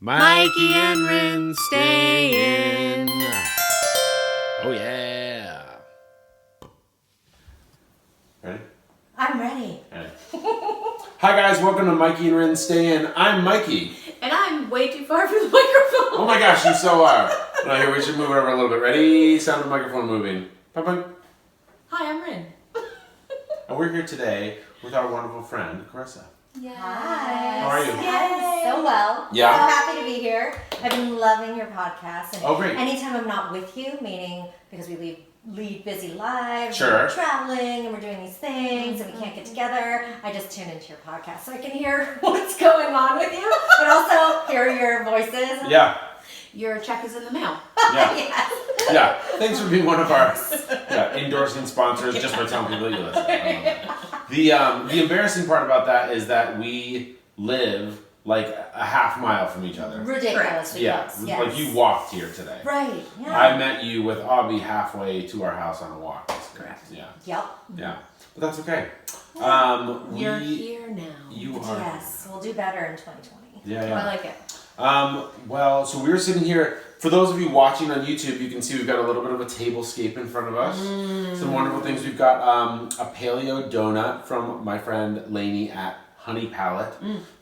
Mikey and Rinne stay in. Oh, yeah. Ready? I'm ready. Ready. Hi, guys. Welcome to Mikey and Rinne Stay In. I'm Mikey. And I'm way too far from the microphone. Oh, my gosh, you so are. No, here, we should move it over a little bit. Ready? Sound of the microphone moving. Bye-bye. Hi, I'm Rinne. And we're here today with our wonderful friend, Corissa. Yes. Hi. How are you? Yes, so well. Yeah? So happy to be here. I've been loving your podcast. And Oh, great. anytime I'm not with you, meaning because we lead busy lives, Sure. and we're traveling and we're doing these things and we can't get together, I just tune into your podcast so I can hear what's going on with you, but also hear your voices. Yeah. Your check is in the mail. Yeah. Yes. Yeah. Thanks for being one of our endorsing sponsors, just for telling people that you listen. I love that. The embarrassing part about that is that we live like a half mile from each other. Ridiculously close. Yes. Like you walked here today. Right. Yeah. I met you with Abby halfway to our house on a walk. Basically. Correct. Yeah. Yep. Yeah. But that's okay. You're here now. You are. Yes. We'll do better in 2020. Yeah. I like it. Well, so we're sitting here. For those of you watching on YouTube, you can see we've got a little bit of a tablescape in front of us. Some wonderful things. We've got a paleo donut from my friend Lainey at Honey Palette.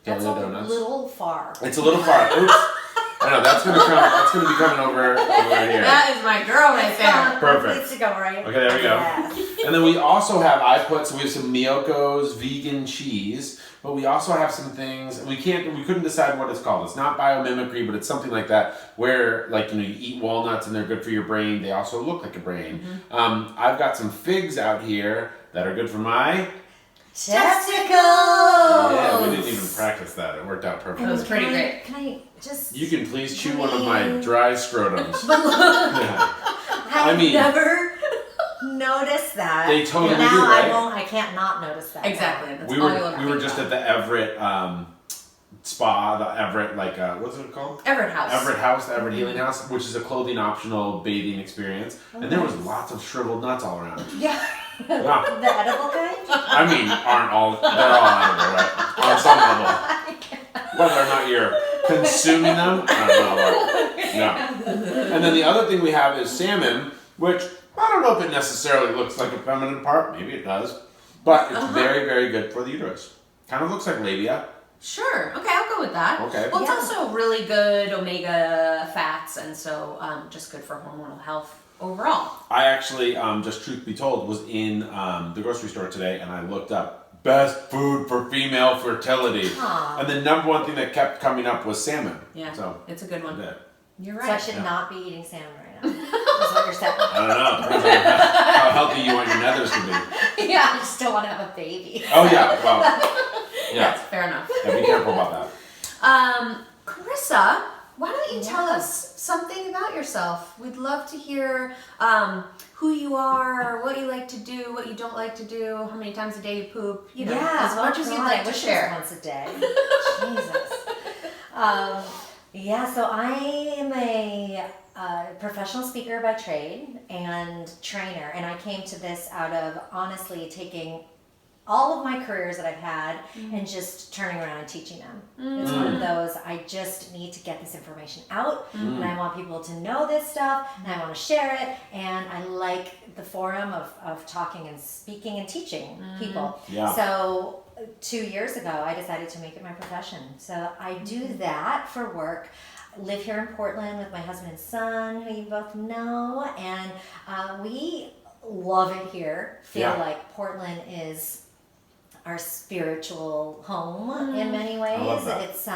That's Paleo a donuts. little far. It's a little far. Oops. I know that's gonna be coming over here. That is my girl right there. Perfect. Needs to go right. Okay, there we go. Yes. And then we also have so we have some Miyoko's vegan cheese, but we also have some things we couldn't decide what it's called. It's not biomimicry, but it's something like that where you eat walnuts and they're good for your brain. They also look like a brain. I've got some figs out here that are good for my Testicles! Yeah, we didn't even practice that. It worked out perfect. That was pretty great. Can I just... You can please chew one of my dry scrotums. I've never noticed that. They totally now do, right? I can't not notice that. Exactly. That's We all you'll were think just about. at the Everett spa, the Everett what's it called? Everett House. Everett House, the Everett Healing House, which is a clothing optional bathing experience, and there was lots of shriveled nuts all around. Yeah. Yeah. The edible kind? I mean, they're all edible, right? On some level. Whether or not you're consuming them, I don't know. But, yeah. And then the other thing we have is salmon, which I don't know if it necessarily looks like a feminine part. Maybe it does. But it's very, very good for the uterus. Kind of looks like labia. Sure. Okay, I'll go with that. Okay. Well, it's Yeah. also really good omega fats, and so just good for hormonal health overall. I actually, just truth be told, was in the grocery store today and I looked up best food for female fertility. Aww. And the number one thing that kept coming up was salmon. Yeah, So, it's a good one. yeah. You're So I right. should not be eating salmon right now. That's what you're saying. I don't know. Depends on how healthy you want your nethers to be. Yeah, I just don't want to have a baby. Oh, yeah. Well, yeah. That's fair enough. Yeah, be careful about that. Carissa, why don't you tell Yeah. us something about yourself? We'd love to hear who you are, what you like to do, what you don't like to do, how many times a day you poop, as much as you'd like to share. Once a day. Jesus. So I am a professional speaker by trade and trainer, and I came to this out of honestly taking all of my careers that I've had and just turning around and teaching them. It's one of those, I just need to get this information out and I want people to know this stuff and I want to share it, and I like the forum of talking and speaking and teaching people. Yeah. So 2 years ago I decided to make it my profession. So I do that for work. Live here in Portland with my husband and son, who you both know, and we love it here. Feel like Portland is our spiritual home in many ways. I love that. It's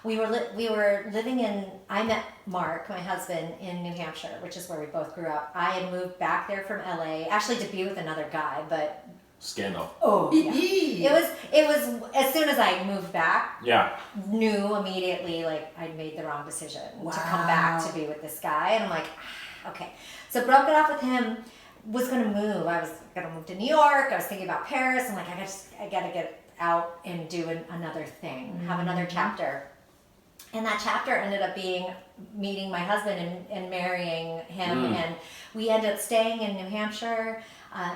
we were living in. I met Mark, my husband, in New Hampshire, which is where we both grew up. I had moved back there from LA, actually to be with another guy, but Scandal. yeah. It was as soon as I moved back, Yeah. knew immediately I'd made the wrong decision to come back to be with this guy, and I'm like, okay. So broke it off with him. Was gonna move. I was gonna move to New York. I was thinking about Paris. I'm like, I gotta get out and do another thing, have another chapter. And that chapter ended up being meeting my husband and marrying him, and we ended up staying in New Hampshire.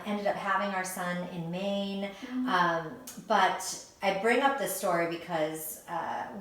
Ended up having our son in Maine, but I bring up this story because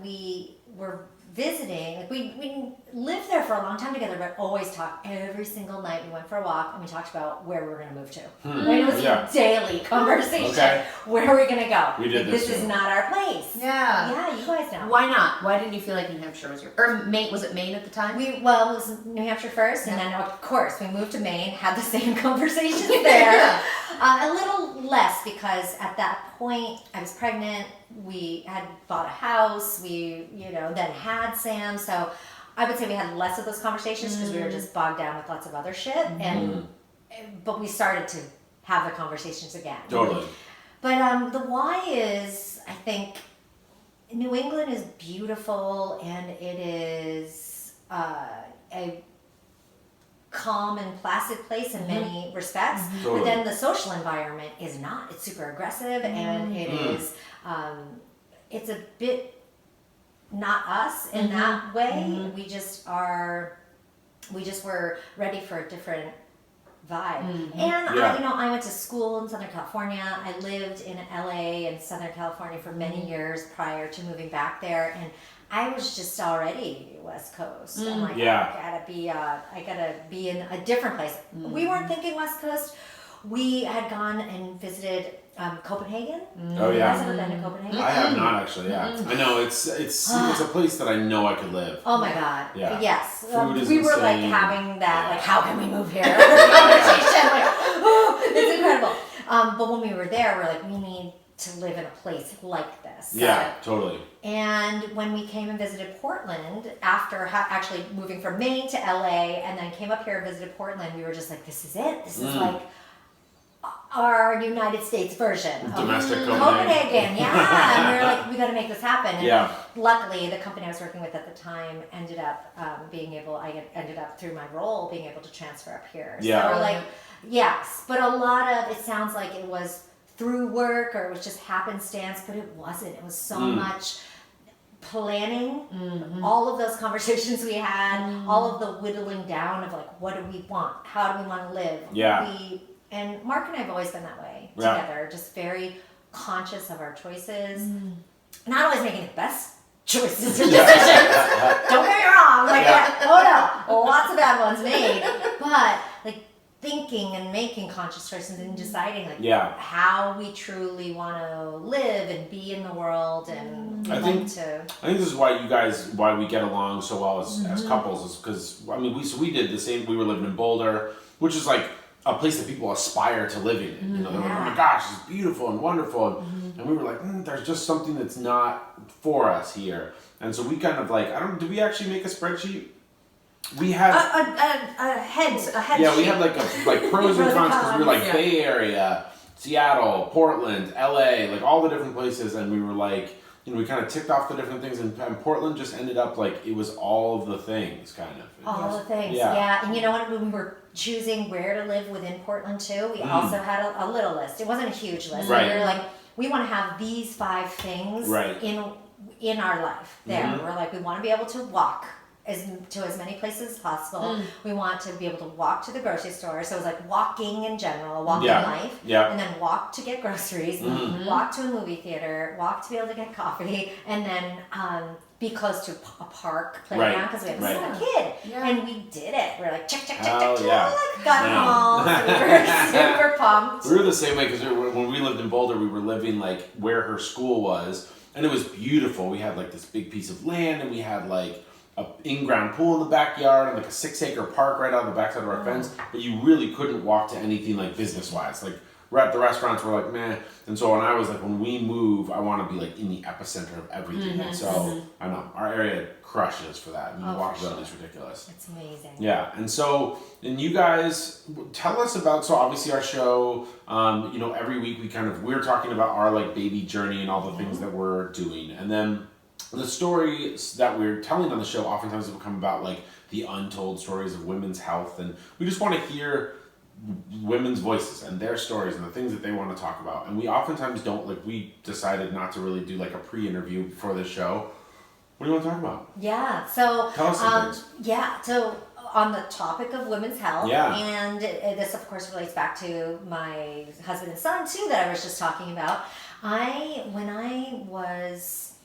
we were visiting, like we lived there for a long time together, but always talked every single night. We went for a walk and we talked about where we were going to move to. Like, it was a daily conversation. Okay. Where are we going to go? We did this is not our place. Yeah. Yeah, you guys know. Why not? Why didn't you feel like New Hampshire was your, or Maine, was it Maine at the time? It was New Hampshire first, and then of course we moved to Maine, had the same conversations there. A little less because at that point I was pregnant, we had bought a house, we, then had Sam, so I would say we had less of those conversations because we were just bogged down with lots of other shit, but we started to have the conversations again. Totally. But the why is, I think, New England is beautiful and it is a calm and placid place in many respects, but then the social environment is not. It's super aggressive and it is, it's a bit not us in that way. We just were ready for a different vibe. And I went to school in Southern California. I lived in LA and Southern California for many years prior to moving back there, and I was just already West Coast. I'm like, I gotta be in a different place. We weren't thinking West Coast. We had gone and visited Copenhagen. Oh yeah. You guys ever been to Copenhagen? I have not actually. Yeah, I know it's a place that I know I could live. Oh my God. Yeah. Yes. Food is we were insane. like having that like, how can we move here? Conversation. Like, oh, it's incredible. But when we were there, we're like, we need to live in a place like this. Yeah, totally. And when we came and visited Portland, after actually moving from Maine to LA, and then came up here and visited Portland, we were just like, this is it. This is like our United States version of domestic Copenhagen. Yeah. And we were like, we got to make this happen. And luckily, the company I was working with at the time ended up I ended up through my role being able to transfer up here. Yeah. So we're like, yes. But a lot of, it sounds like it was through work or it was just happenstance, but it wasn't. It was so much planning, all of those conversations we had, all of the whittling down of like, what do we want? How do we want to live? And Mark and I have always been that way together, just very conscious of our choices, not always making the best choices or decisions. Don't get me wrong, lots of bad ones made, but like thinking and making conscious choices and deciding like how we truly want to live and be in the world. And I think this is why we get along so well as couples, is because we did the same. We were living in Boulder, which is like a place that people aspire to live in. They're like, oh my gosh, it's beautiful and wonderful. And we were like, there's just something that's not for us here. And so we kind of like, did we actually make a spreadsheet? We had a head yeah, sheet. we had like pros and cons, because we were like Bay Area, Seattle, Portland, LA, like all the different places, and we were like, we kind of ticked off the different things, and Portland just ended up like it was all of the things, kind of. All the things, yeah. And you know what? When we were choosing where to live within Portland too, we also had a little list. It wasn't a huge list. Right. We were like, we want to have these 5 things in our life. There, we're like, we want to be able to walk to as many places as possible. We want to be able to walk to the grocery store. So it was like walking in general, walking life. Yeah. And then walk to get groceries, walk to a movie theater, walk to be able to get coffee, and then be close to a park, playground, because we had a kid. Yeah. And we did it. We're like, check. Got them all. So we were super pumped. We were the same way, because when we lived in Boulder, we were living like where her school was, and it was beautiful. We had like this big piece of land, and we had like an in-ground pool in the backyard and like a 6-acre park right out the backside of our fence, but you really couldn't walk to anything like business-wise. Like we're at the restaurants, we're like, meh. And so when I was like, when we move, I want to be like in the epicenter of everything. And so I don't know, our area crushes for that. I mean, walkability is ridiculous. It's amazing. Yeah, and so, and you guys, tell us about, so obviously our show, every week we're talking about our like baby journey and all the things that we're doing. And then the stories that we're telling on the show oftentimes have become about like the untold stories of women's health, and we just want to hear women's voices and their stories and the things that they want to talk about. And we oftentimes we decided not to really do like a pre-interview before the show. What do you want to talk about? Yeah, so tell us some things. Yeah, so on the topic of women's health, and this of course relates back to my husband and son too that I was just talking about. When I was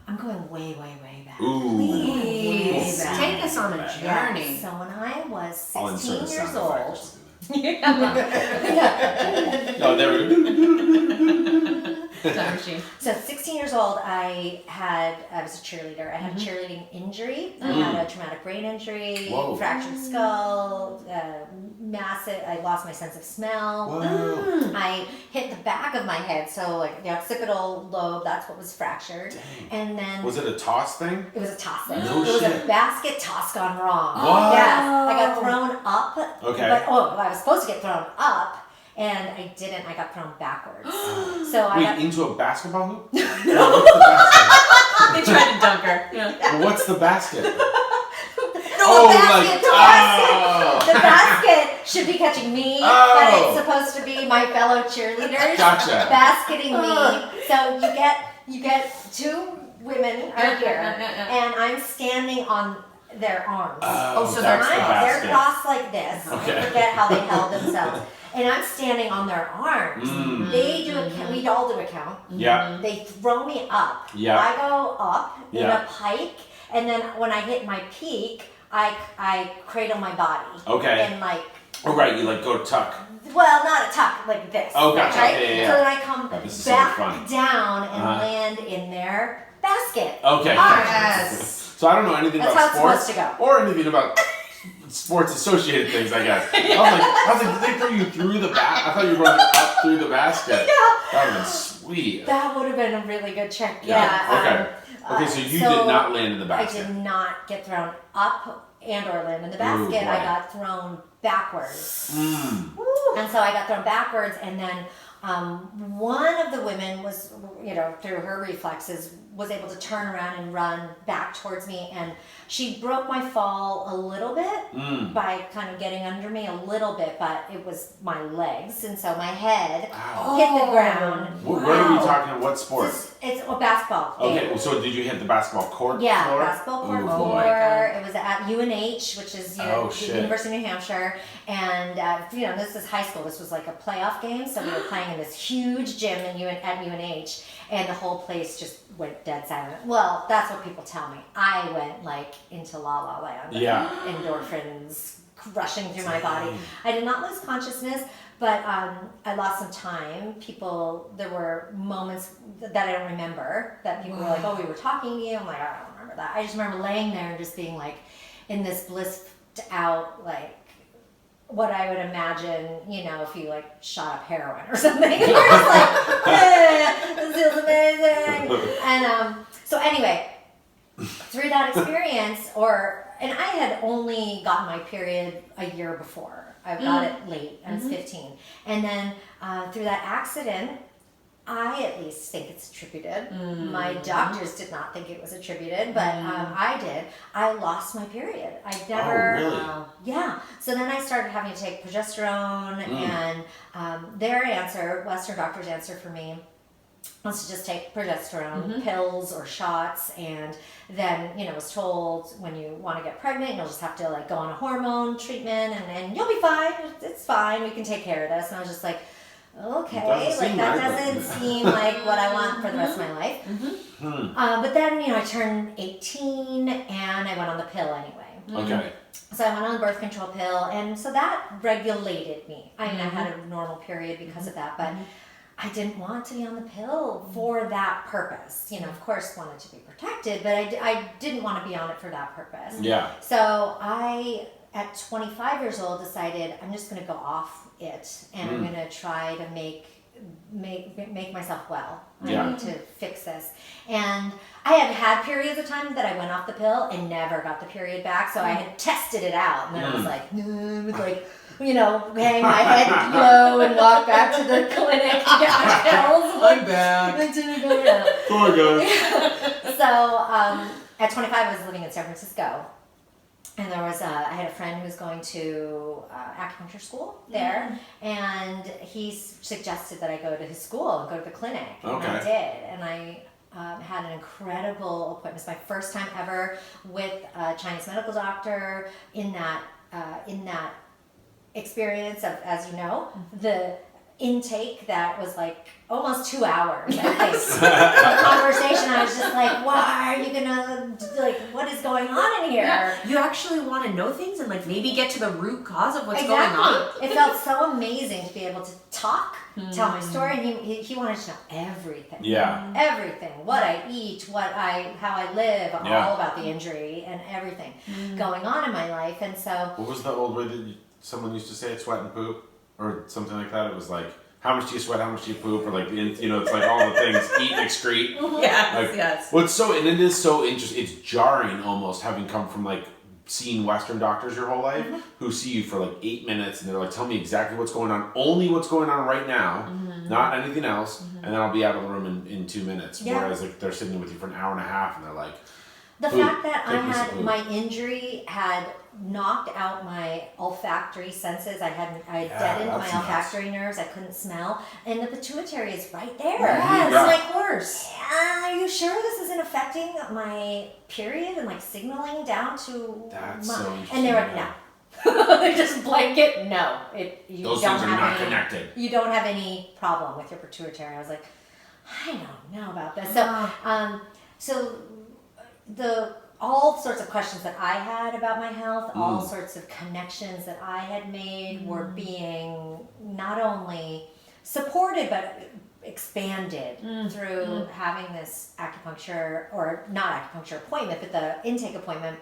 I'm going way, way, way back. Ooh. Please Way back. take us on a journey. Yeah. So when I was I'll insert 16 a years sound old. effect just to do Yeah. No, there we go. Time machine. So 16 years old, I was a cheerleader. I had a cheerleading injury. I had a traumatic brain injury, Whoa. fractured skull, massive. I lost my sense of smell. Whoa. I hit the back of my head, so like the occipital lobe, that's what was fractured. Dang. And then Was it a toss thing? it was a toss thing. No It was shit. a basket toss gone wrong. What? Yes, I got thrown up. Okay. But, I was supposed to get thrown up, and I didn't. I got thrown backwards. So I Wait, got, into a basketball hoop? No. What's the basket? They tried to dunk her. Yeah. Well, what's the basket? the basket, oh. the basket should be catching me, but it's supposed to be my fellow cheerleaders Gotcha. basketing me. So you get two women are here, and I'm standing on their arms. Oh, so that's the they're basket. crossed like this. Okay. I forget how they held themselves. And I'm standing on their arms. Mm. They do we all do a count. Yeah. They throw me up. Yeah. I go up in Yeah. a pike, and then when I hit my peak, I cradle my body. Okay. And like, Oh, right, you like go tuck. well, not a tuck, like this. Oh, gotcha. Right? Yeah. So then I come God, this is so much back fun. down and Uh-huh. land in their basket. Okay. Yes. So I don't know anything That's about how it's sports supposed to or anything about sports associated things, I guess. I was like, did they throw you through the I thought you were running up through the basket. Yeah. That would have been sweet. That would have been a really good trick. Yeah. Okay, so you did not land in the I basket. did not get thrown up and or land in the basket. boy. I got thrown backwards. Mm. And so I got thrown backwards, and then one of the women was, through her reflexes, was able to turn around and run back towards me, and she broke my fall a little bit by kind of getting under me a little bit, but it was my legs, and so my head Ow. hit the ground. What are we talking about? What sport? It's a basketball. Okay, game. so did you hit the basketball court Yeah, floor? basketball court Ooh, floor. boy. It was at UNH, which is Oh, the shit. University of New Hampshire, and this is high school. This was like a playoff game, so we were playing in this huge gym at UNH, and the whole place just went dead silent. Well, that's what people tell me. I went like into la la land. Yeah. Endorphins rushing through my body. I did not lose consciousness, but I lost some time. There were moments that I don't remember that people were like, oh, we were talking to you. I'm like, I don't remember that. I just remember laying there and just being like in this blissed out, like, what I would imagine, if you like shot up heroin or something. You're just like, this feels amazing. And so anyway, through that experience, and I had only gotten my period a year before. I got it late. I was 15. And then through that accident, I at least think it's attributed. My doctors did not think it was attributed, but I did. I lost my period. I never. Oh, really? Yeah. So then I started having to take progesterone, and their answer, Western doctor's answer for me, was to just take progesterone pills or shots, and then was told when you want to get pregnant, you'll just have to like go on a hormone treatment, and you'll be fine. It's fine. We can take care of this. And I was just like, okay, that doesn't seem like what I want for the rest of my life. But then, I turned 18 and I went on the pill anyway. Okay. So I went on the birth control pill, and so that regulated me. I mean, I had a normal period because of that, but I didn't want to be on the pill for that purpose. Of course, wanted to be protected, but I didn't want to be on it for that purpose. Yeah. So I, at 25 years old, decided I'm just going to go off it, and I'm going to try to make myself well. I need to fix this. And I had periods of time that I went off the pill and never got the period back, so I had tested it out, and then I was like, hang my head low and walk back to the clinic to get my pills. I'm back. It didn't go down. Poor guy. So at 25, I was living in San Francisco. And there was I had a friend who was going to acupuncture school there, and he suggested that I go to his school and go to the clinic, and I did, and I had an incredible appointment. It was my first time ever with a Chinese medical doctor in that experience of, as you know, intake that was like almost 2 hours, I think, of conversation. I was just like, why are you gonna, like, what is going on in here? Yeah. You actually want to know things and like maybe get to the root cause of what's Exactly. going on. It felt so amazing to be able to talk, tell my story, and he wanted to know everything. Yeah. Everything. What I eat, how I live, Yeah. all about the injury and everything going on in my life. And so, What was the old way that someone used to say it, sweat and poop? Or something like that? It was like, how much do you sweat, how much do you poop? Or like, you know, it's like all the things, eat, excrete. Yes, Like, yes. Well, and it is so interesting. It's jarring almost, having come from like seeing Western doctors your whole life, who see you for like 8 minutes and they're like, tell me exactly what's going on, only what's going on right now, not anything else, and then I'll be out of the room in 2 minutes. Yeah. Whereas like they're sitting with you for an hour and a half and they're like, the poop, fact that I take this had poop. my injury had knocked out my olfactory senses. I had deadened my that's nuts. olfactory nerves. I couldn't smell, and the pituitary is right there. Yes, Yeah. of course. Are you sure this isn't affecting my period and like signaling down to That's my... so interesting. And they were like, no. They just blanket, no. You those don't things are have not any, connected. You don't have any problem with your pituitary. I was like, I don't know about this. So all sorts of questions that I had about my health, all sorts of connections that I had made were being not only supported but expanded through having this acupuncture, or not acupuncture appointment, but the intake appointment.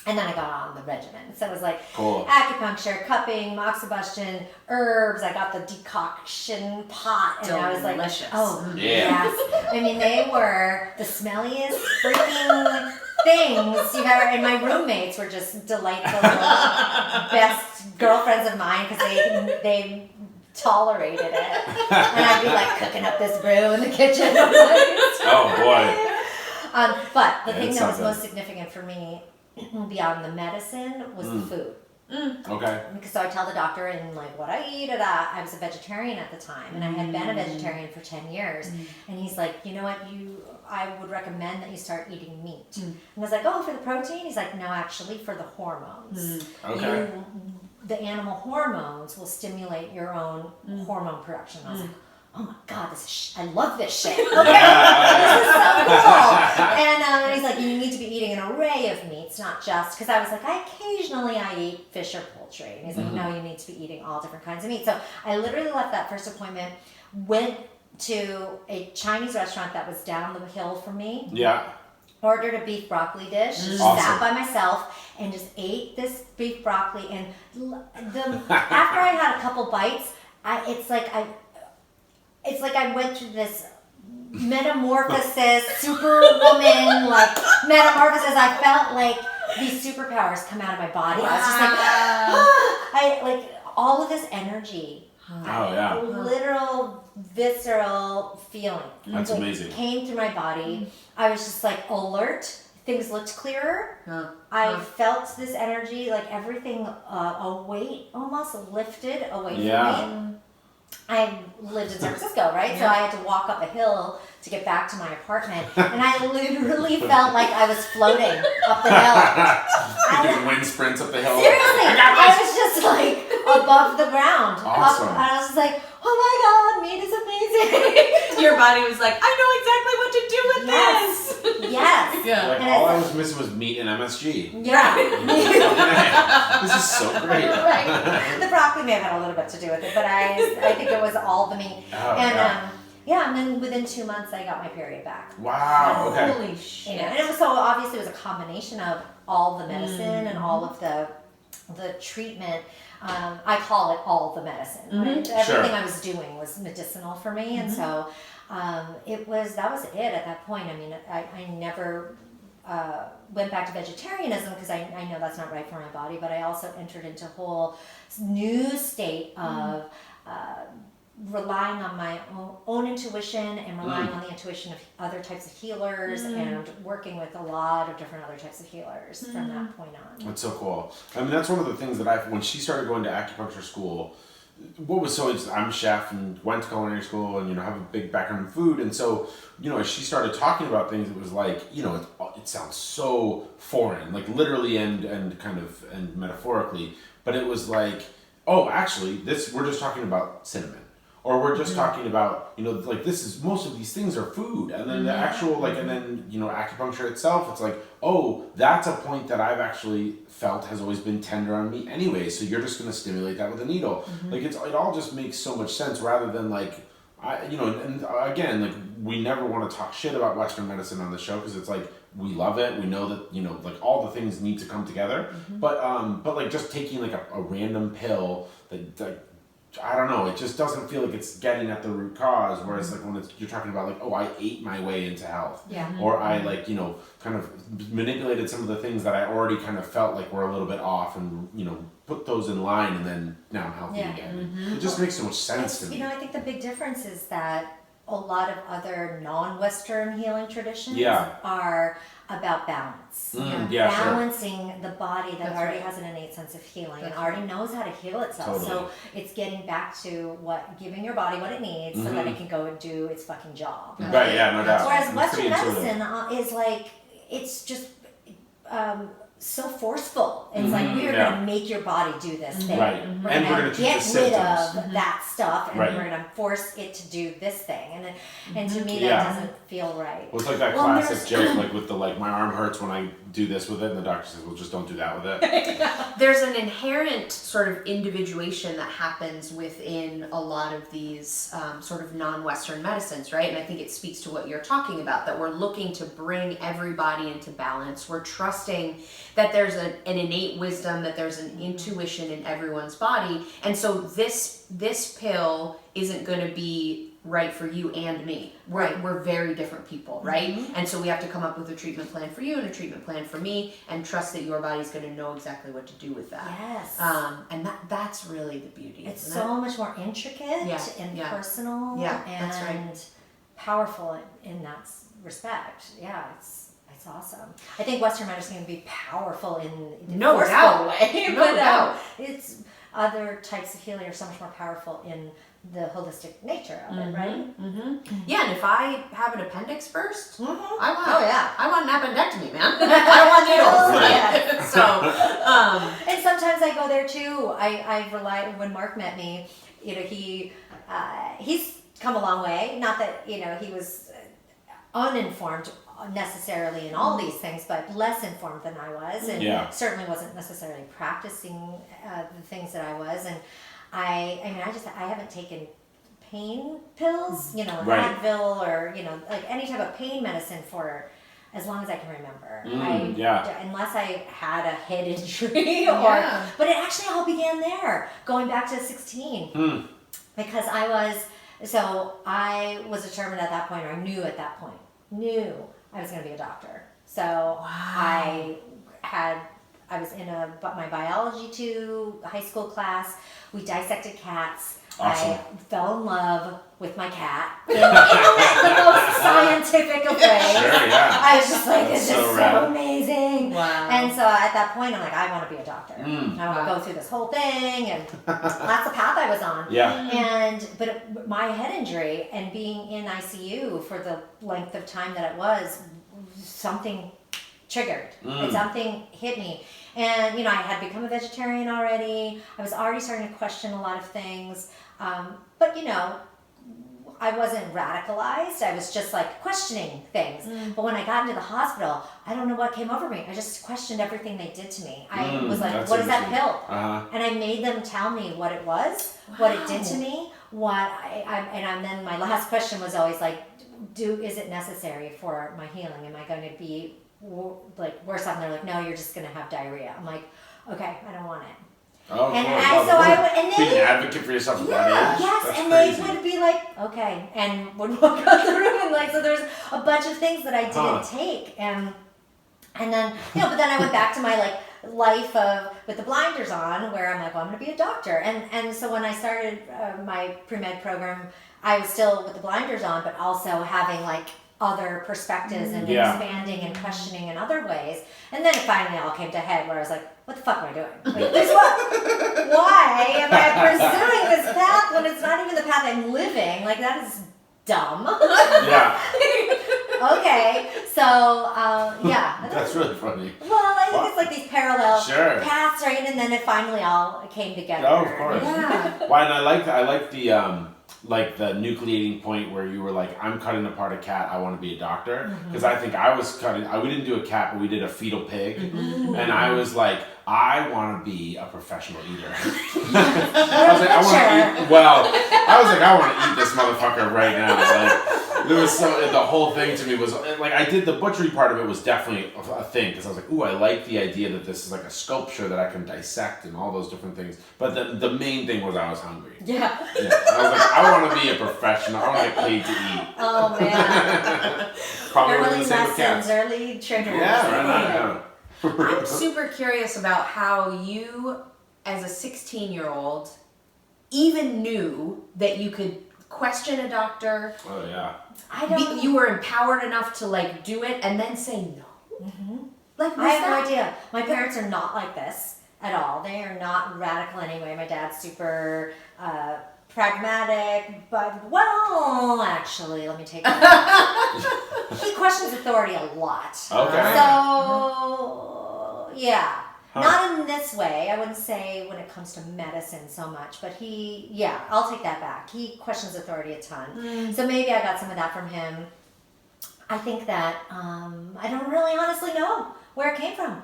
And then I got on the regimen. So it was like Cool. acupuncture, cupping, moxibustion, herbs. I got the decoction pot. And I was like, Delicious. oh, Yeah. yes. I mean, they were the smelliest freaking things you've ever... And my roommates were just delightful, best girlfriends of mine, because they tolerated it. And I'd be like cooking up this brew in the kitchen. Oh boy. But the thing it's that was something. most significant for me beyond the medicine was the food. Okay. Because so I tell the doctor and like what I eat, I was a vegetarian at the time, and I had been a vegetarian for 10 years. And he's like, you know what, I would recommend that you start eating meat. And I was like, oh, for the protein? He's like, no, actually for the hormones. Okay. The animal hormones will stimulate your own hormone production. And I was like, oh my God, I love this shit. Okay, this is so cool. And he's like, you need to be eating an array of meats, not just, because I was like, occasionally I eat fish or poultry. And he's like, no, you need to be eating all different kinds of meat. So I literally left that first appointment, went to a Chinese restaurant that was down the hill from me. Yeah. Ordered a beef broccoli dish, Awesome. sat by myself, and just ate this beef broccoli. And after I had a couple bites, it's like I went through this metamorphosis, superwoman like metamorphosis. I felt like these superpowers come out of my body. I was just like, I like all of this energy. Oh yeah. Literal visceral feeling. That's like, amazing. Came through my body. I was just like alert. Things looked clearer. I felt this energy, like everything, a weight almost lifted away from me. I lived in San Francisco, right? So I had to walk up a hill to get back to my apartment, and I literally felt like I was floating up the hill. Doing wind sprints up the hill. Seriously, I was just like above the ground. Awesome. And I was just like, oh my God, meat is amazing. Your body was like, I know exactly what to do with Yes. this. Yes. Yeah. Like And all I- I was missing was meat and MSG. Yeah. This is so great. Right. The broccoli may have had a little bit to do with it, but I think it was all the meat. Oh, And and then within 2 months I got my period back. Wow. Okay. Holy shit. You know, and it was so obviously it was a combination of all the medicine and all of the treatment. I call it all the medicine. Right? Everything I was doing was medicinal for me, and so that was it at that point. I mean, I never went back to vegetarianism because I know that's not right for my body, but I also entered into a whole new state of relying on my own intuition and relying on the intuition of other types of healers and working with a lot of different other types of healers from that point on. That's so cool. I mean, that's one of the things that when she started going to acupuncture school, what was so interesting, I'm a chef and went to culinary school and, have a big background in food. And so, as she started talking about things, it was like, it sounds so foreign, like literally and kind of, and metaphorically, but it was like, oh, actually, we're just talking about cinnamon. or we're just talking about, you know, like this is, most of these things are food, and then the actual, like, and then, you know, acupuncture itself, it's like, oh, that's a point that I've actually felt has always been tender on me anyway, so you're just going to stimulate that with a needle. Like, it all just makes so much sense, rather than like, you know, and again, like, we never want to talk shit about Western medicine on the show, because it's like, we love it, we know that, you know, like, all the things need to come together, but like, just taking like a random pill that I don't know, it just doesn't feel like it's getting at the root cause, whereas like when you're talking about like, oh, I ate my way into health, or I like, you know, kind of manipulated some of the things that I already kind of felt like were a little bit off, and, you know, put those in line, and then now I'm healthy again. It just makes so much sense to me. You know, I think the big difference is that a lot of other non-Western healing traditions are about balance. Balancing the body that already has an innate sense of healing and already knows how to heal itself. So it's getting back to giving your body what it needs so that it can go and do its fucking job. Right, yeah, no doubt. Whereas Western medicine is like, it's just so forceful. It's like, we are going to make your body do this thing. Right. We're And going we're going to to get treat the rid symptoms. of that stuff, and Right. we're going to force it to do this thing. And to me, that doesn't feel right. Well, it's like that classic joke, like with the, like, my arm hurts when I do this with it, and the doctor says, well, just don't do that with it. There's an inherent sort of individuation that happens within a lot of these sort of non-Western medicines, right? And I think it speaks to what you're talking about, that we're looking to bring everybody into balance. We're trusting that there's an innate wisdom, that there's an intuition in everyone's body. And so this pill isn't going to be right for you and me. We're very different people, right? And so we have to come up with a treatment plan for you and a treatment plan for me, and trust that your body's going to know exactly what to do with that. Yes. And that's really the beauty. It's so much more intricate and personal and that's right. powerful in that respect. Yeah, it's awesome. I think Western medicine can be powerful in no forceful doubt way, no but doubt. It's other types of healing are so much more powerful in the holistic nature of it, right? Yeah, and if I have an appendix burst, I want an appendectomy, man. I want needles. So, and sometimes I go there too. I rely, when Mark met me, you know, he's come a long way. Not that, you know, he was uninformed necessarily in all these things, but less informed than I was, and certainly wasn't necessarily practicing the things that I was. And I mean, I haven't taken pain pills, you know, Advil, or, you know, like any type of pain medicine for as long as I can remember. Unless I had a head injury, but it actually all began there, going back to 16, because I was determined at that point, or I knew at that point, I was going to be a doctor. So I was in my biology 2 high school class. We dissected cats. Awesome. I fell in love with my cat in the most scientific of ways. Sure, yeah. I was just like, this is so rad. amazing. Wow. And so at that point, I'm like, I want to be a doctor. I want to go through this whole thing, and that's the path I was on. But my head injury and being in ICU for the length of time that it was, something triggered. And something hit me. And, you know, I had become a vegetarian already. I was already starting to question a lot of things. But, you know, I wasn't radicalized. I was just like questioning things. But when I got into the hospital, I don't know what came over me. I just questioned everything they did to me. I was like, what is that pill? And I made them tell me what it was, what it did to me, and then my last question was always like, is it necessary for my healing? Am I going to be like worse off? And they're like, no, you're just going to have diarrhea. I'm like, okay, I don't want it. Oh, and being an advocate for yourself at that age. Yes, and crazy. they would be like, okay, and would walk out the room, and like, so there's a bunch of things that I didn't take, and then, you know, but then I went back to my like life with the blinders on, where I'm like, well, I'm going to be a doctor, and so when I started my pre-med program, I was still with the blinders on, but also having like other perspectives and expanding and questioning in other ways. And then it finally all came to head where I was like, what the fuck am I doing? Like, why am I pursuing this path when it's not even the path I'm living? Like, that is dumb. Okay, so, That's really funny. Well, I think it's like these parallel paths, right? And then it finally all came together. Oh, of course. Yeah. Why, and I like like the nucleating point where you were like, I'm cutting apart a cat, I want to be a doctor. Because I think I was we didn't do a cat, but we did a fetal pig. And I was like, I want to be a professional eater. I was like, I want to eat this motherfucker right now. Like, there was the whole thing to me was, like, I did the butchery part of it was definitely a thing. Because I was like, ooh, I like the idea that this is like a sculpture that I can dissect and all those different things. But the main thing was I was hungry. Yeah. I was like, I want to be a professional. I want to get paid to eat. Oh, man. Probably Early the same with cats. lessons, early triggers. Yeah, right. I'm super curious about how you, as a 16-year-old, even knew that you could question a doctor. Oh, yeah. You were empowered enough to like do it and then say no. Like, I have no idea. My parents are not like this at all. They are not radical anyway. My dad's super pragmatic, but well, actually, let me take that back. He questions authority a lot. Okay. So, yeah. Not in this way. I wouldn't say when it comes to medicine so much, but I'll take that back. He questions authority a ton. So maybe I got some of that from him. I think that I don't really honestly know where it came from.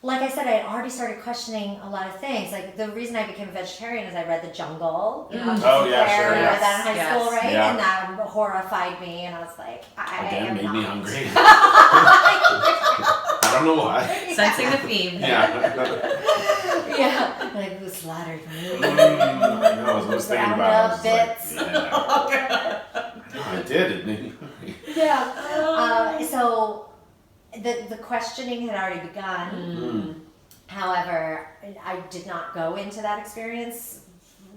Like I said, I had already started questioning a lot of things. Like, the reason I became a vegetarian is I read The Jungle. You know, oh, yeah, sure. Yes. I read that in high school, right? Yeah. And that horrified me, and I was like, Again, made me hungry. I don't know why. Sensing the theme. Yeah. Like, who slaughtered me? I was thinking about it. Bits. I did. It made me hungry. Yeah. So the questioning had already begun. However, I did not go into that experience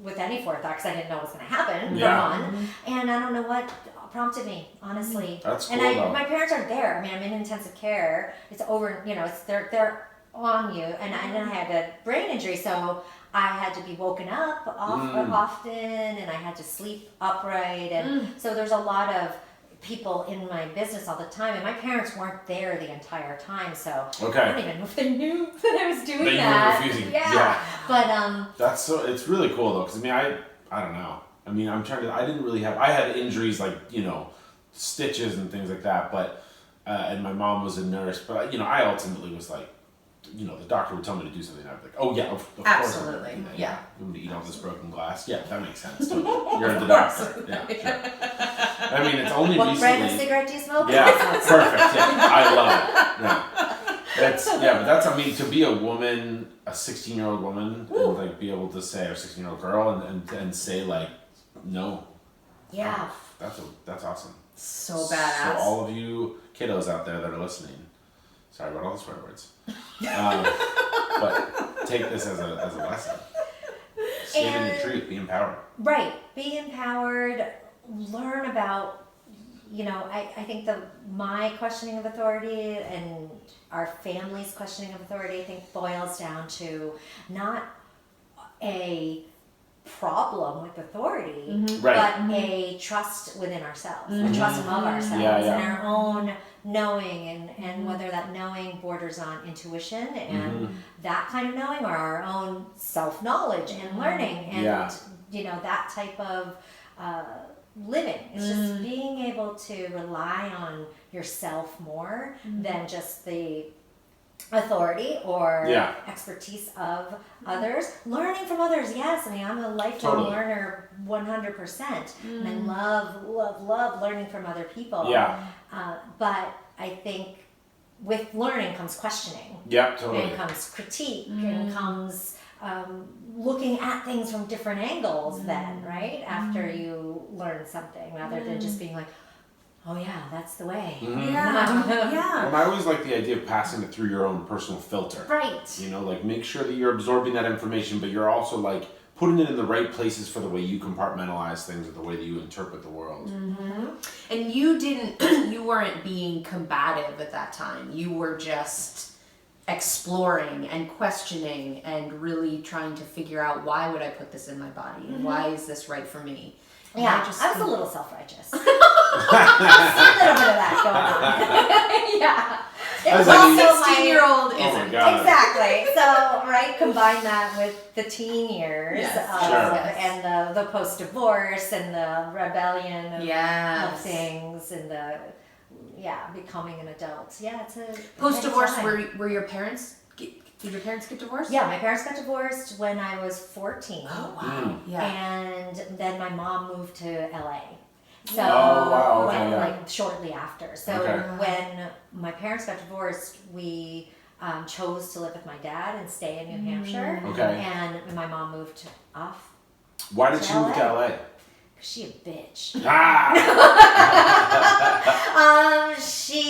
with any forethought because I didn't know what was going to happen, for one. And I don't know what prompted me, honestly. That's cool, and my parents aren't there. I mean, I'm in intensive care. It's over, they're on you. And then I had a brain injury, so I had to be woken up often, and I had to sleep upright. And so there's a lot of people in my business all the time, and my parents weren't there the entire time, so I don't even know if they knew that I was doing that. You were refusing. Yeah. But that's it's really cool though, because I mean, I don't know. I mean, I didn't really have. I had injuries like stitches and things like that, but and my mom was a nurse, but I ultimately was like, the doctor would tell me to do something, and I'd be like, oh yeah, of course. Absolutely. I'm Yeah. going to eat all this broken glass. Yeah, that makes sense. You're the doctor. Yeah, sure. I mean, it's only what recently. brand of cigarette do you smoke? Yeah, perfect. Yeah, I love it. Yeah. But that's to be a woman, a 16-year-old woman, and like be able to say, or 16-year-old girl, and say like, no. Yeah. That's awesome. So badass. So all of you kiddos out there that are listening, sorry about all the swear words, but take this as a lesson. Stand in your truth. Be empowered. Right. Be empowered. Learn about. I think my questioning of authority and our family's questioning of authority, I think, boils down to not a problem with authority, but a trust within ourselves, a trust of ourselves, and our own knowing, and whether that knowing borders on intuition and that kind of knowing, or our own self-knowledge and learning, and that type of living. It's just being able to rely on yourself more than just the authority or expertise of others. Learning from others, yes. I mean, I'm a lifelong learner 100%. And I love learning from other people. Yeah. But I think with learning comes questioning. Yeah, totally. And comes critique, and comes looking at things from different angles then, right? After you learn something, rather than just being like, oh yeah, that's the way. Yeah. Well, I always like the idea of passing it through your own personal filter. Right. Like make sure that you're absorbing that information, but you're also like putting it in the right places for the way you compartmentalize things or the way that you interpret the world. And you weren't being combative at that time. You were just exploring and questioning and really trying to figure out, why would I put this in my body? And why is this right for me? Yeah, I was a little self-righteous. A little bit of that going on. I was My like, also 16-year-old oh my isn't. God. Exactly. So, right, combine that with the teen years Yes. Sure. and the post-divorce and the rebellion of Yes. things and the, becoming an adult. Yeah, it's a Post-divorce, exciting time. were your parents, did your parents get divorced? Yeah, my parents got divorced when I was 14. Oh, wow. Yeah. And then my mom moved to LA. So, Oh, wow, okay, yeah. like shortly after. So Okay. when my parents got divorced, we chose to live with my dad and stay in New Hampshire. Okay. And my mom moved off. Why did she move to LA? She a bitch. Ah!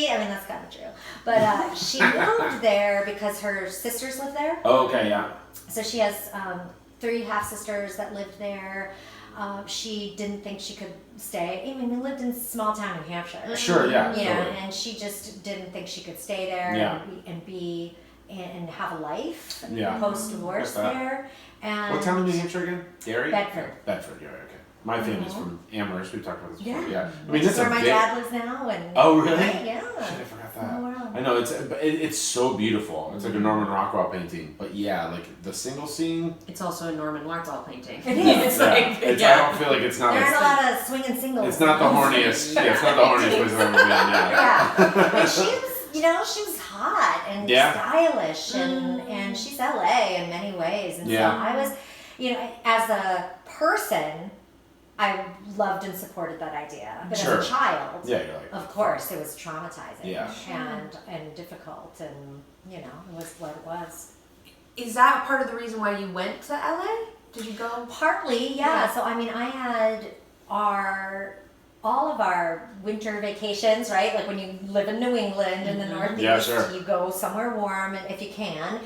I mean, that's kind of true. But she moved there because her sisters live there. Oh, okay, yeah. So she has 3 half-sisters that lived there. She didn't think she could stay. I mean, we lived in small town New Hampshire. Sure, yeah. You know, Totally. and she just didn't think she could stay there Yeah. and have a life Yeah. post-divorce Get that. there. And What town in New Hampshire again? Derry? Bedford. Bedford, yeah, okay. My family's from Amherst. We've talked about this before. Yeah. Yeah. I mean, Which it's is a where my big... dad lives now. And Oh, really? Yeah. Shit, I forgot Small that. world. I know, it's so beautiful. It's like a Norman Rockwell painting. But yeah, like the single scene... It's also a Norman Rockwell painting. It is. Yeah, It's yeah. like, It's, yeah. I don't feel like it's not... There aren't It's, a lot of swinging singles. it's not the horniest... Yeah, it's not the horniest place I've ever been, yeah. Yeah. And she was, she was hot and Yeah. stylish and she's LA in many ways. And Yeah. so I was, as a person, I loved and supported that idea. But Sure. as a child, Yeah, you're like... of course, it was traumatizing Yeah. and difficult and, it was what it was. Is that part of the reason why you went to LA? Did you go? Partly, yeah. Yeah. So I mean, I had all of our winter vacations, right? Like when you live in New England in the Northeast, Yeah, sure. you go somewhere warm, and if you can,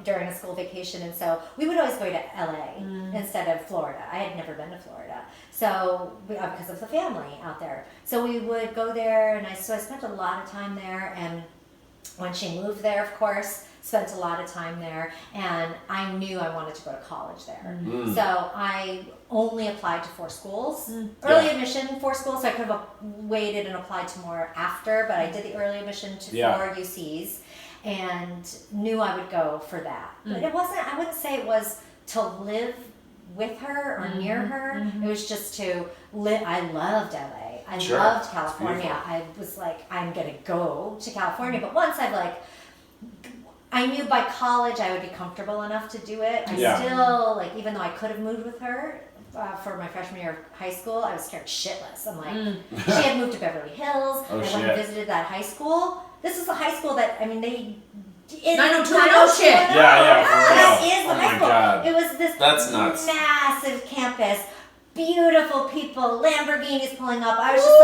during a school vacation. And so we would always go to LA instead of Florida. I had never been to Florida, so because of the family out there. So we would go there, and I spent a lot of time there. And when she moved there, of course, spent a lot of time there, and I knew I wanted to go to college there. So I only applied to 4 schools. Early admission, 4 schools, so I could have waited and applied to more after, but I did the early admission to 4 UCs and knew I would go for that. But it wasn't, I wouldn't say it was to live with her or near her. It was just to live. I loved LA. I Sure. loved California. I was like, I'm gonna go to California. But once I knew by college I would be comfortable enough to do it. I still, even though I could have moved with her for my freshman year of high school, I was scared shitless. I'm like, she had moved to Beverly Hills. Oh, I shit. went and visited that high school. This is a high school that, they... 90210 shit. Yeah, for real. That is the Oh high my school. God. It was this That's nuts. massive campus. Beautiful people, Lamborghinis pulling up. I was just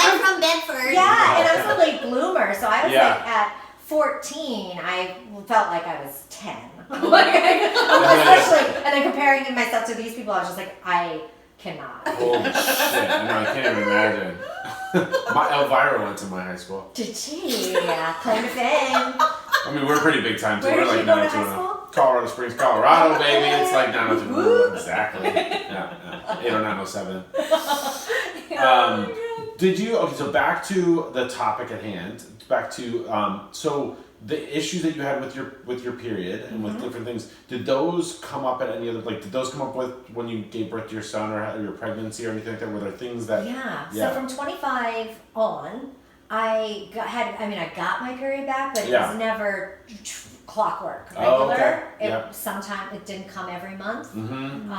I'm from Bedford. yeah, and I was a late bloomer, so I was Yeah. at 14, I felt like I was 10. Yeah. And then comparing myself to these people, I was just like, I cannot. Holy shit. I know, I can't even imagine. Elvira went to my high school. Did she? Yeah, claim to fame. I mean, we're pretty big time too. Where We're did like you go to 90210. high school? Colorado Springs, Colorado, baby. It's like 90210. Exactly. Yeah. 80907. Did you, okay, so back to the topic at hand. Back to, so the issues that you had with your period and with different things, did those come up at any other, did those come up with when you gave birth to your son or your pregnancy or anything like that? Were there things that... Yeah. Yeah. So from 25 on, I got my period back, but it Yeah. was never clockwork, Oh, regular. okay. Yeah. Sometimes it didn't come every month. Mm-hmm.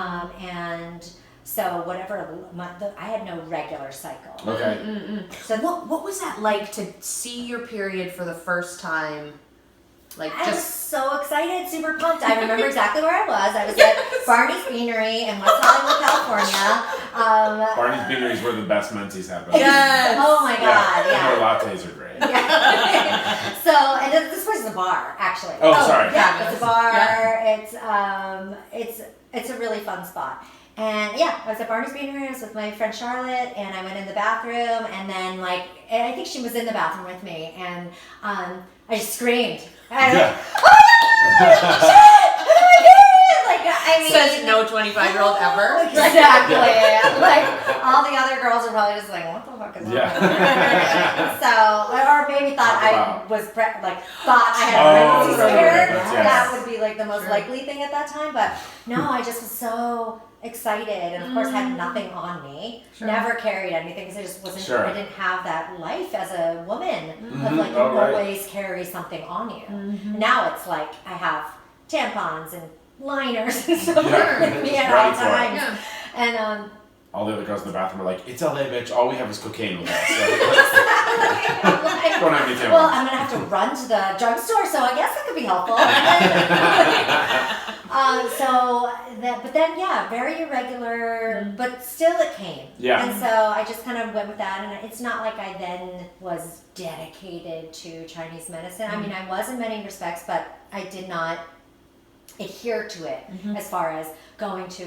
And so whatever, I had no regular cycle. Okay. So What was that like to see your period for the first time? Like I was just so excited, super pumped. I remember exactly where I was. I was at Barney's Beanery in West Hollywood, California. Barney's Beanery is where the best Menzies happen. Yes. Oh my God, yeah. Their lattes are great. Yeah. So, and this place is a bar, actually. Oh, sorry. Yeah, it's a bar. Yeah. It's a really fun spot. And yeah, I was at Barney's Beanery. I was with my friend Charlotte, and I went in the bathroom, and then and I think she was in the bathroom with me, and I just screamed. And I was like, oh my God, shit! Oh my God! I mean, Says no 25-year-old ever. Exactly. Like all the other girls are probably just like, what the fuck is that? So, or maybe thought I was thought I had a pregnancy scare. That would be like the most likely thing at that time. But no, I just was so excited, and of course had nothing on me. Never carried anything because I just wasn't. I didn't have that life as a woman of like you always carry something on you. Now it's like I have tampons and liners and stuff with me at all times. And all the other girls in the bathroom are like, "It's LA, bitch. All we have is cocaine with us." So like, don't have any tampons. well, I'm gonna have to run to the drugstore, so I guess that could be helpful. But then, very irregular, but still it came. Yeah. And so I just kind of went with that, and it's not like I then was dedicated to Chinese medicine. I mean, I was in many respects, but I did not adhere to it as far as going to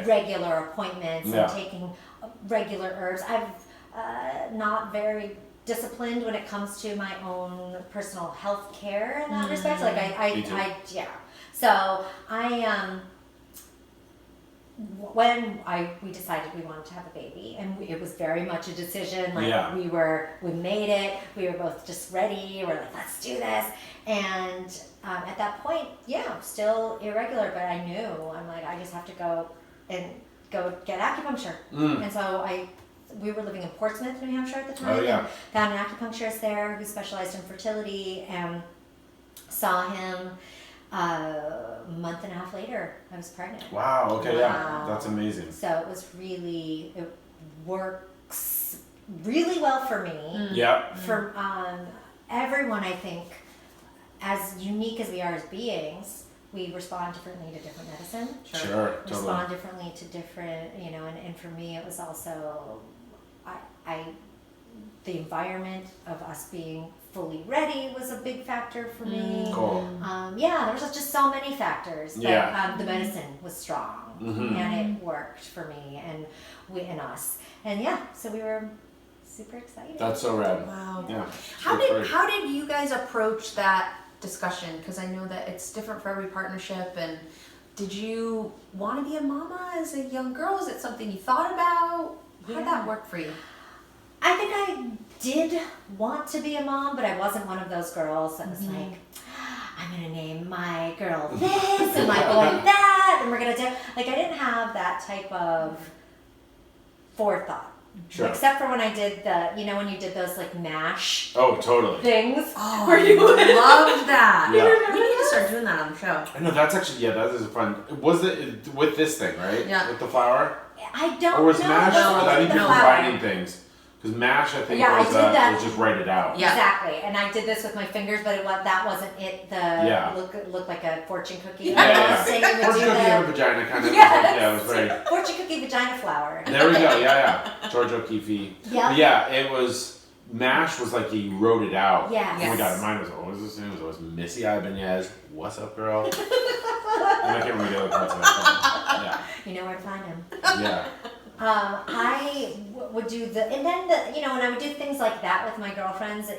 regular appointments and taking regular herbs. I'm not very disciplined when it comes to my own personal health care in that respect. Like So when we decided we wanted to have a baby, and it was very much a decision. Like we made it. We were both just ready. We're like, let's do this. And at that point, still irregular, but I knew I'm like, I just have to go get acupuncture. And so we were living in Portsmouth, New Hampshire at the time. And found an acupuncturist there who specialized in fertility, and saw him. A month and a half later, I was pregnant. Wow. Okay. Yeah. That's amazing. So it works really well for me. Yeah. For everyone, I think, as unique as we are as beings, we respond differently to different medicine. Sure. Totally. Respond differently to different, and for me, it was also, the environment of us being fully ready was a big factor for me. Cool. There was just so many factors. But, the medicine was strong, and it worked for me and us. And so we were super excited. That's so rad. Wow. Yeah. How did you guys approach that discussion? Because I know that it's different for every partnership. And did you want to be a mama as a young girl? Is it something you thought about? How did that work for you? I think I did want to be a mom, but I wasn't one of those girls that was like, I'm going to name my girl this and my boy that, and we're going to do... Like, I didn't have that type of forethought. Sure. Except for when I did when you did those, like, MASH things. Oh, where you love that. Yeah. We need to start doing that on the show. I know, that's actually, that is fun. Was it with this thing, right? Yeah. With the flour? I don't Or was know. MASH? I think you're flour. combining things. Because MASH, I think, was just write it out. Yeah. Exactly. And I did this with my fingers, but that wasn't it. Looked like a fortune cookie. Yeah. Fortune Fortune cookie and a vagina, kind of. Yes. It was right. Fortune cookie vagina flour. There we go. Yeah. George O'Keefe. Yeah. Yeah, it was. MASH was like you wrote it out. Yeah. Oh my god, mine was, what was this name? It was Missy Ibanez. What's up, girl? And I can't remember the other parts of it. Yeah. You know where to find him. Yeah. I would do and then when I would do things like that with my girlfriends,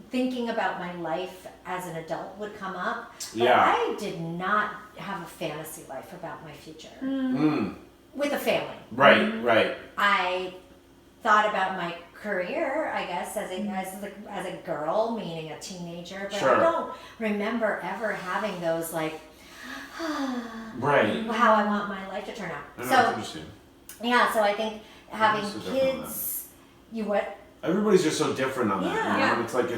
thinking about my life as an adult would come up. But I did not have a fantasy life about my future with a family. Right. I thought about my career, I guess, as a girl, meaning a teenager, but I don't remember ever having those like, how I want my life to turn out. That's interesting. Yeah, so I think having kids, everybody's just so different on that. Yeah. It's like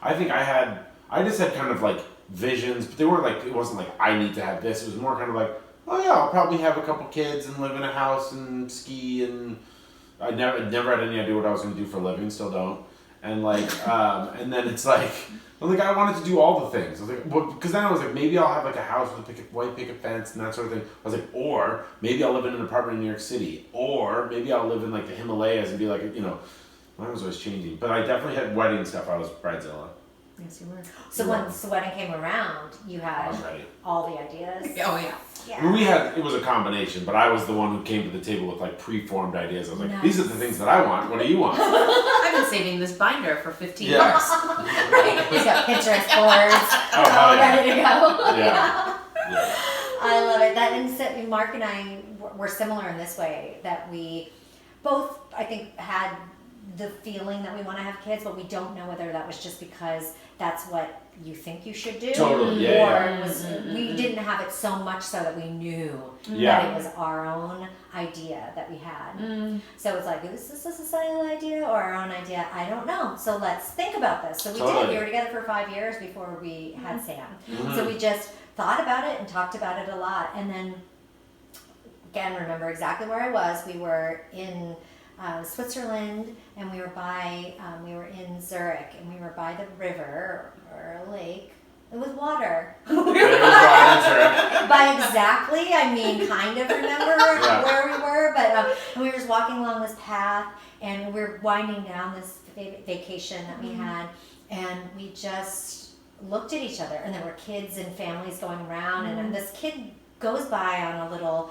I think I just had kind of like visions, but they weren't like, it wasn't like I need to have this. It was more kind of like, oh yeah, I'll probably have a couple kids and live in a house and ski, and I never had any idea what I was going to do for a living, still don't. And like, and then it's like, I wanted to do all the things. I was like, because then I was like, maybe I'll have like a house with a white picket fence and that sort of thing. I was like, or maybe I'll live in an apartment in New York City, or maybe I'll live in like the Himalayas and be like, mine was always changing. But I definitely had wedding stuff. I was bridezilla. Yes, you were. So once the wedding came around, you had all the ideas. Oh yeah. Yeah. It was a combination, but I was the one who came to the table with like pre-formed ideas. I was like, these are the things that I want. What do you want? I've been saving this binder for 15 years. He's got Pinterest boards all ready to go. Yeah. I love it. That and so Mark and I were similar in this way, that we both, I think, had the feeling that we want to have kids, but we don't know whether that was just because that's what you think you should do, Totally, or yeah. it was we didn't have it so much so that we knew Yeah. that it was our own idea that we had. So it's like, is this a societal idea or our own idea? I don't know. So let's think about this. So we did. We were together for 5 years before we had Sam. So we just thought about it and talked about it a lot. And then, again, remember exactly where I was. We were in Switzerland, and we were in Zurich, and we were by the river or a lake. It was water. There was water in Zurich. By exactly, I mean, kind of remember where we were, but we were just walking along this path, and we were winding down this vacation that we had, and we just looked at each other, and there were kids and families going around, and this kid goes by on a little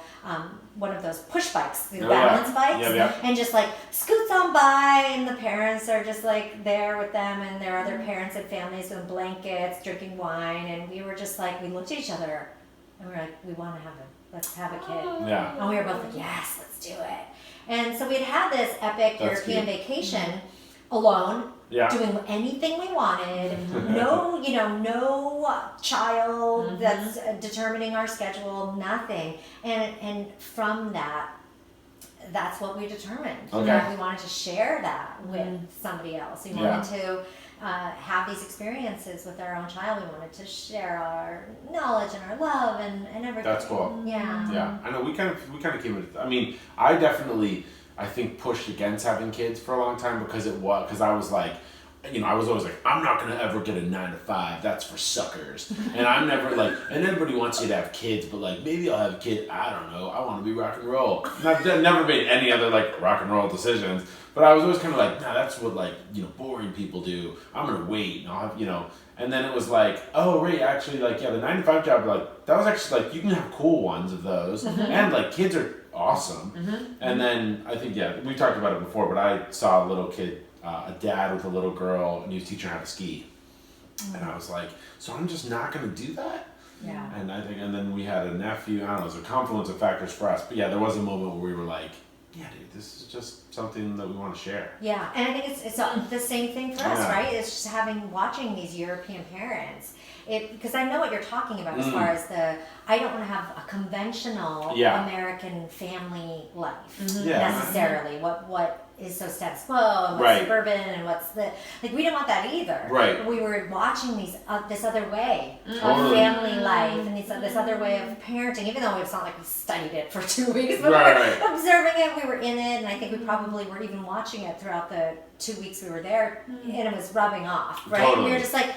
one of those push bikes, the balance bikes, and just like scoots on by, and the parents are just like there with them, and their other parents and families with blankets, drinking wine, and we were just like, we looked at each other, and we were like, we want to let's have a kid. Yeah. And we were both like, yes, let's do it. And so we'd had this epic European vacation alone, doing anything we wanted. No, no child that's determining our schedule, nothing. And from that, that's what we determined. Okay. That we wanted to share that with somebody else. We wanted to have these experiences with our own child. We wanted to share our knowledge and our love and everything. That's cool. Yeah. Yeah. I know we kind of came with, I mean, I think pushed against having kids for a long time because I was like, I was always like, I'm not going to ever get a 9 to 5. That's for suckers. And I'm never like, and everybody wants you to have kids, but like, maybe I'll have a kid. I don't know. I want to be rock and roll. And I've never made any other like rock and roll decisions, but I was always kind of like, nah, that's what like, boring people do. I'm going to wait and I'll have, and then it was like, oh, right, actually, like, the 9 to 5 job, like, that was actually like, you can have cool ones of those. And like, kids are awesome. And then I think, we talked about it before, but I saw a little kid, a dad with a little girl, and he was teaching her how to ski. And I was like, so I'm just not going to do that? Yeah. And and then we had a nephew. I don't know, it was a confluence of factors for us. But there was a moment where we were like, yeah, dude, this is just something that we want to share. Yeah, and I think it's the same thing for us, right? It's just watching these European parents. Because I know what you're talking about as far as I don't want to have a conventional American family life necessarily. What is so status quo and what's suburban and what's we didn't want that either. Right. But we were watching this other way of family life and this other way of parenting, even though it's not like we studied it for 2 weeks, but we were observing it, we were in it, and I think we probably were even watching it throughout the 2 weeks we were there, and it was rubbing off, right? Totally. And we were just like,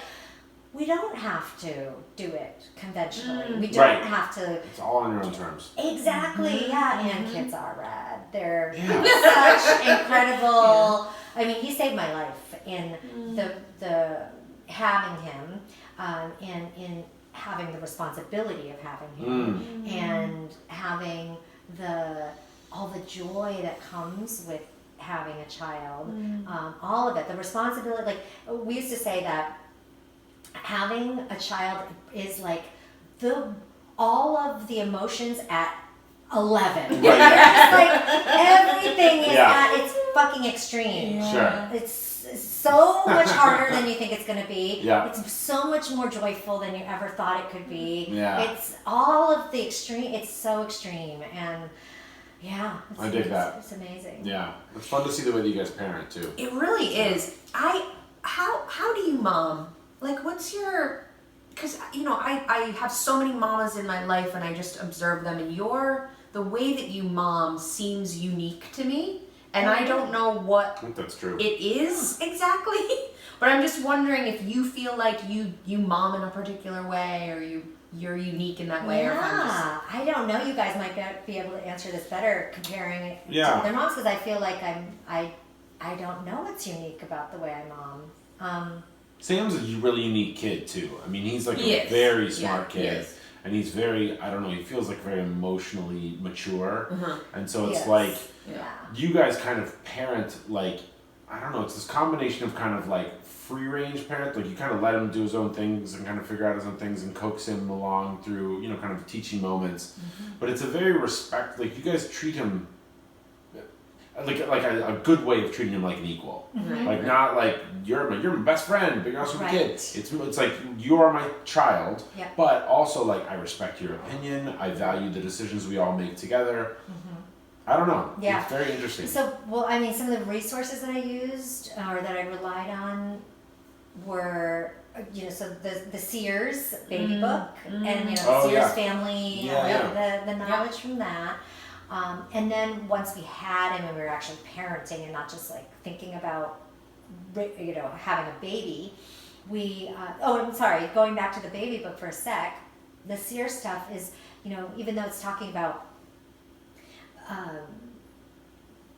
we don't have to do it conventionally. We don't have to. It's all on your own terms. Exactly, and kids are rad. They're such incredible. I mean, he saved my life in the having him, and in having the responsibility of having him, and having all the joy that comes with having a child, all of it, the responsibility. Like we used to say that having a child is like all of the emotions at 11. Like everything is at its fucking extreme. Sure. It's so much harder than you think it's going to be. Yeah. It's so much more joyful than you ever thought it could be. Yeah. It's all of the extreme. It's so extreme, and I dig that. It's amazing. Yeah, it's fun to see the way that you guys parent too. It really is. How do you mom? Like, what's your, because, I have so many mamas in my life and I just observe them, and the way that you mom seems unique to me, and I don't know what I think that's true. it is exactly, but I'm just wondering if you feel like you mom in a particular way, or you're unique in that way. Yeah, or if I'm just... I don't know. You guys might be able to answer this better comparing it to their moms, because I feel like I don't know what's unique about the way I mom. Sam's a really unique kid too. I mean, he's like a very smart kid, and he's very, I don't know, he feels like very emotionally mature, and so it's like you guys kind of parent like I don't know, it's this combination of kind of like free range parent, like you kind of let him do his own things and kind of figure out his own things and coax him along through, you know, kind of teaching moments. But it's a very like you guys treat him like a good way of treating him like an equal. Like not like you're my best friend, but you're also my kid. It's like you are my child, but also like I respect your opinion. I value the decisions we all make together. I don't know. Yeah. It's very interesting. So, well, I mean, some of the resources that I used or that I relied on were, you know, so the Sears baby book and, you know, Sears family, the knowledge from that. And then once we had him and we were actually parenting and not just like thinking about, you know, having a baby, we, I'm sorry, going back to the baby book for a sec, the Sears stuff is, you know, even though it's talking about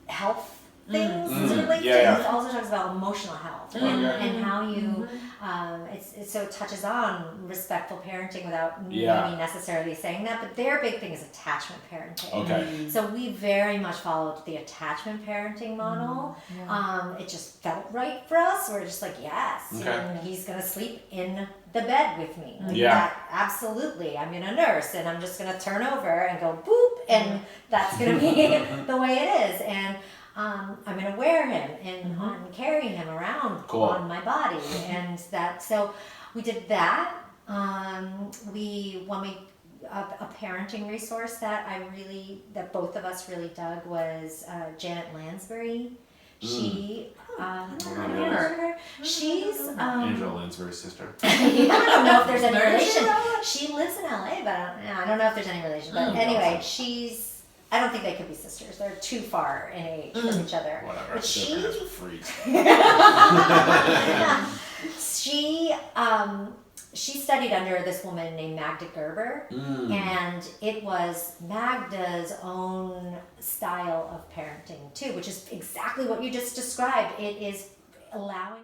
health things to relate to, it also talks about emotional health and how you so it touches on respectful parenting without maybe necessarily saying that, but their big thing is attachment parenting. So we very much followed the attachment parenting model. It just felt right for us. We're just like, yes, and he's gonna sleep in the bed with me. That, absolutely. I'm gonna nurse and I'm just gonna turn over and go boop, and that's gonna be the way it is. And I'm gonna wear him and carry him around on my body, and that. So we did that. A parenting resource that both of us really dug was Janet Lansbury. She, I don't remember her. She's Angela Lansbury's sister. I don't know if there's any relation. She lives in LA, but I don't know if there's any relation. But anyway, I don't think they could be sisters. They're too far in age from each other. Whatever. But she studied under this woman named Magda Gerber, and it was Magda's own style of parenting too, which is exactly what you just described. It is allowing